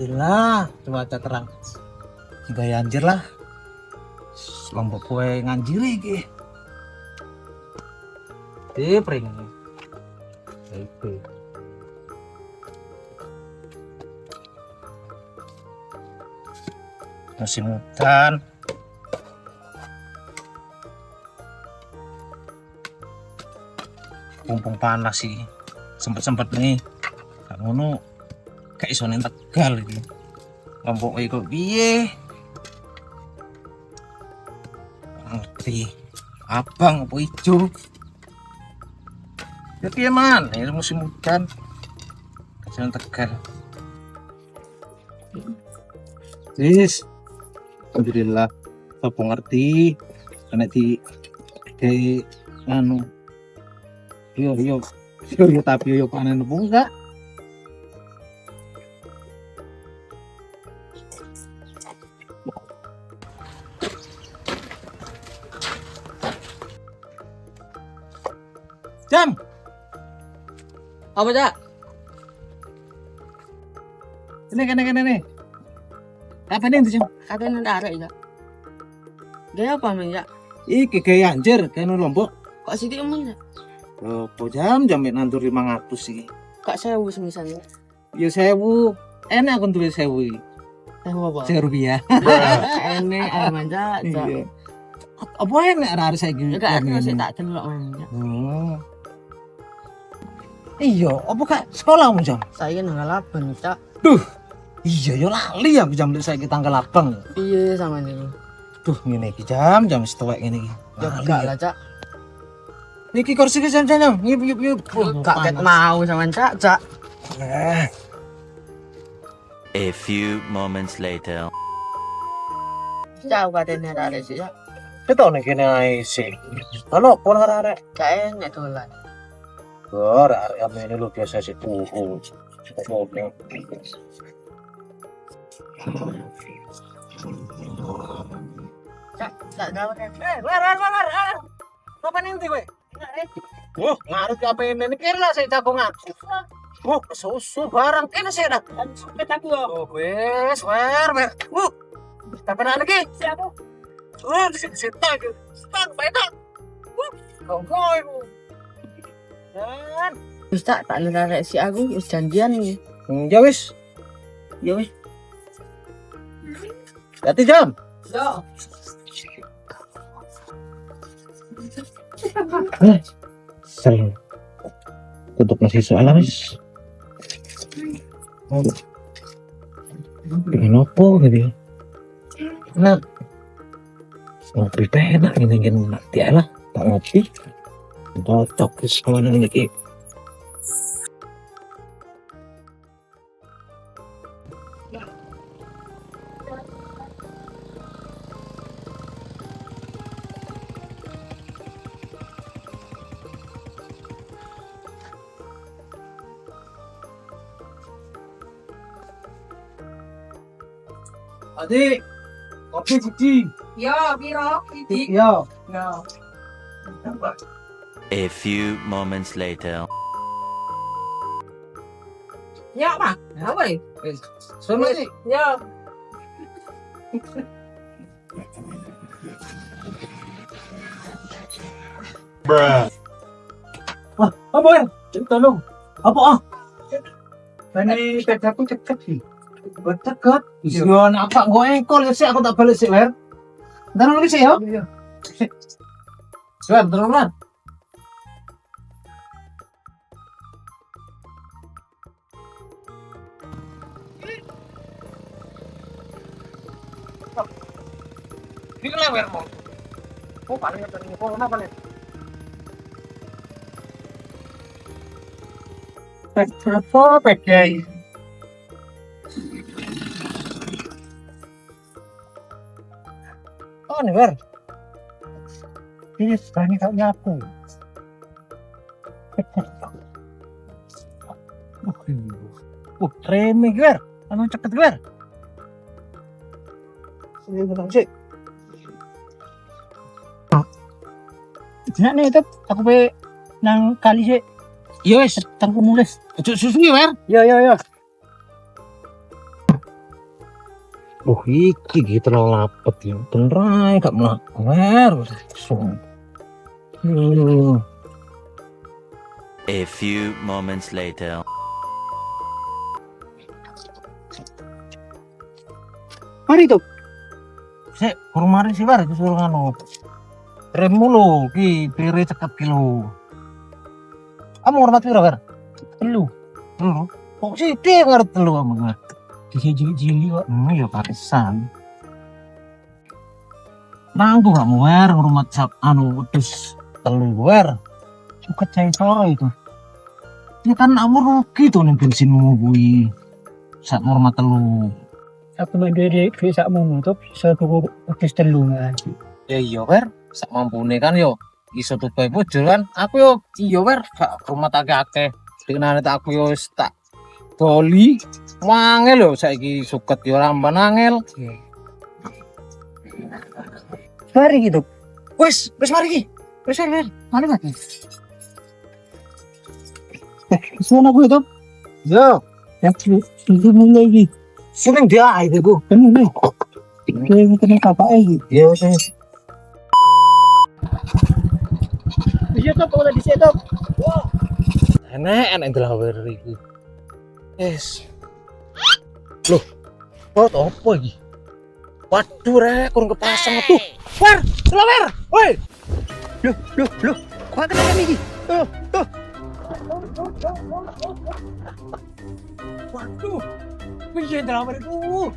Alhamdulillah cuaca terang. Hingga anjir lah. Lombok kue nganjiri iki. Pring. Oke. Musim hujan. Mumpung panas sih. Sempet nih. Gak ngono kayak iso nang Tegal iki. Lombok iku piye? Ngerti. Abang apa ijo? Ya piye man, ini musim hujan. Jalan Tegal. Wis. Alhamdulillah. Apa ngerti? Karena di anu. Yo tapi yo panen opo enggak? Jam. Apa cak? Ini. Apa nih itu jam? Katanya ada ya. Gaya apa men cak? Iki gaya anjir, kene Lombok. Kok sidik men cak? Lopo jam nandur 500 sih. Kak 1000 semisal. Ya 1000. Enak aku tulis 1000. Tahu apa? 1000 rupiah. Ini men cak. Iya. Apa enak arek saiki? Enggak aku sih tak delok men cak. Iya, apa kak sekolahmu jam? Saya nang laban cak. Duh. Iya ya lali ya jam saiki tanggal 8. Iya sama ini. Duh ngene iki jam setewek ngene iki. Ya enggak lah cak. Niki kursi ke jam. Yuk. Kak ket mau sama cak. A few moments later. Cak katanya ada sih cak. Kita nih kene ae sih. Halo, pon arek. Kayak enak dolan. Arek ini lu biasa sih tuh. Cak dapat kan. War. Apa nih kowe? Wah, ngarep apa ini kira lah saya jagongan. Oh, susu barang kene sih dah. Sampai tak yo. Oh, wes, war. Tapi lagi siapa? Oh, sitak. Baik. Kau. Dan Wis tak nerarek si aku wis janjian nih. ya wis. Ganti jam. Yo. Sel. Tutup nasi soal wis. Pengen apa gitu. Nah. Ngopi enak ini nanti lah. Tak ngopi. Cocok sama ini iki. Adik, kopi cici. Yo, piro? Iya. Yo. A few moments later. Yo, Pak. Apa nih? Sama sih. Yo. Wah, apa ya? Tolong. Apa Ini pedaku ceket sih. Ceket. Yo, apa gue engkol sih aku tak balik sih, Wer. Ntar lagi sih ya. Iya. Wer, terus. Ini lewer mau. Oh, paling tadi kok apa nih? Apa pakai? Oh, nih wer. Ini sekarang tak nyapu. Remeh wer. Anu cepet wer. Ini bentar sih. Nah, nih itu aku pe nang kali sih. Iya wes, Tangku nulis. susu ya wer. Yo. iki gitu lapet ya. Beneran gak melakukan. A few moments later. Mari tuh. Sik, kurmari sih war disuruh ngono. Remmu lo ki pire cekap ki lo. Kamu hormat piro, Wer? Telu. Telu. Kok sih dia ngerti telu kamu? Jili kok. Ya parisan. Nanggu kamu Wer ngurmat wedhus telu Wer. Suket saya soro itu. Ya kan kamu rugi tuh nih bensinmu kuwi. Sak ngurmat telu. Aku main duit sak mau nutup bisa tuku wedhus telu kan. Ya iya Wer, sak mampune kan yo. Iso tuku bojo kan. Aku yo iya Wer, gak rumah akeh-akeh. Dinane tak aku yo wis tak doli. Mangel lho saiki suket yo ramban angel. Mari gitu. Wis mari ki. Wis Wer, mari mari. Suara aku itu. Yo, Yang itu mulai lagi. seneng dia itu Bu. Kan ini. Kayak kena kapak lagi. Ya wis. Bisa tuh kalau di situ. Enak ndelok Wer iki. Wis. Loh, kok apa iki? Waduh rek, kurang kepasang tuh. Wer, delok Wer. Woi. Loh. Kok kena lagi? Tuh. Waduh. Piye ndelok Wer iku?